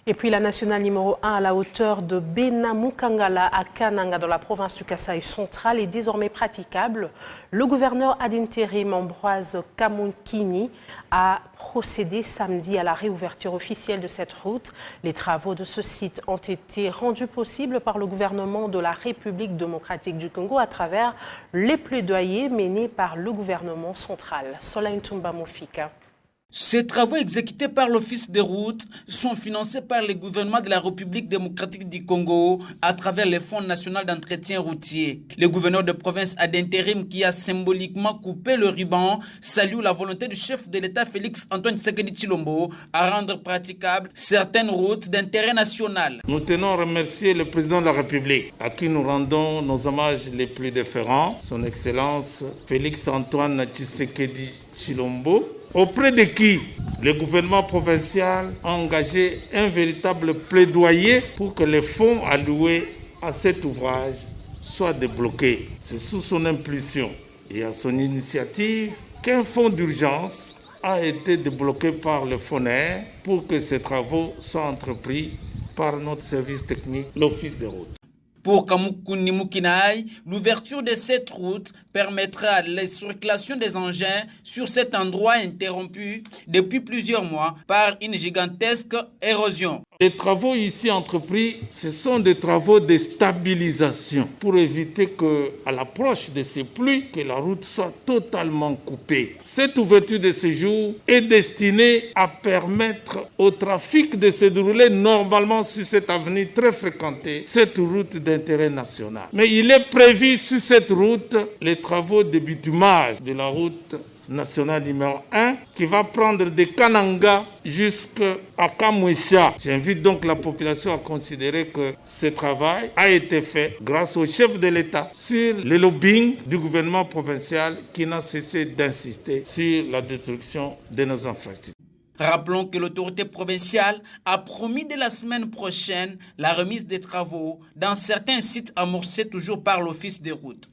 Et puis la nationale numéro 1 à la hauteur de Benamukangala à Kananga dans la province du Kasaï central est désormais praticable. Le gouverneur ad interim Ambroise Kamunkini a procédé samedi à la réouverture officielle de cette route. Les travaux de ce site ont été rendus possibles par le gouvernement de la République démocratique du Congo à travers les plaidoyers menés par le gouvernement central. Sola Ntumba Mofika. Ces travaux exécutés par l'Office des routes sont financés par le gouvernement de la République démocratique du Congo à travers le Fonds national d'entretien routier. Le gouverneur de province ad intérim qui a symboliquement coupé le ruban salue la volonté du chef de l'État Félix Antoine Tshisekedi Tshilombo à rendre praticables certaines routes d'intérêt national. Nous tenons à remercier le président de la République à qui nous rendons nos hommages les plus déférents, son Excellence Félix Antoine Tshisekedi Tshilombo, auprès de qui le gouvernement provincial a engagé un véritable plaidoyer pour que les fonds alloués à cet ouvrage soient débloqués. C'est sous son impulsion et à son initiative qu'un fonds d'urgence a été débloqué par le FONER pour que ces travaux soient entrepris par notre service technique, l'Office des routes. Pour Kamukuni Mukinai, l'ouverture de cette route permettra la circulation des engins sur cet endroit interrompu depuis plusieurs mois par une gigantesque érosion. Les travaux ici entrepris, ce sont des travaux de stabilisation pour éviter qu'à l'approche de ces pluies, que la route soit totalement coupée. Cette ouverture de séjour est destinée à permettre au trafic de se dérouler normalement sur cette avenue très fréquentée, cette route d'intérêt national. Mais il est prévu sur cette route les travaux de bitumage de la route nationale numéro 1 qui va prendre de Kananga jusqu'à Kamwesha. J'invite donc la population à considérer que ce travail a été fait grâce au chef de l'État sur le lobbying du gouvernement provincial qui n'a cessé d'insister sur la destruction de nos infrastructures. Rappelons que l'autorité provinciale a promis dès la semaine prochaine la remise des travaux dans certains sites amorcés toujours par l'Office des routes.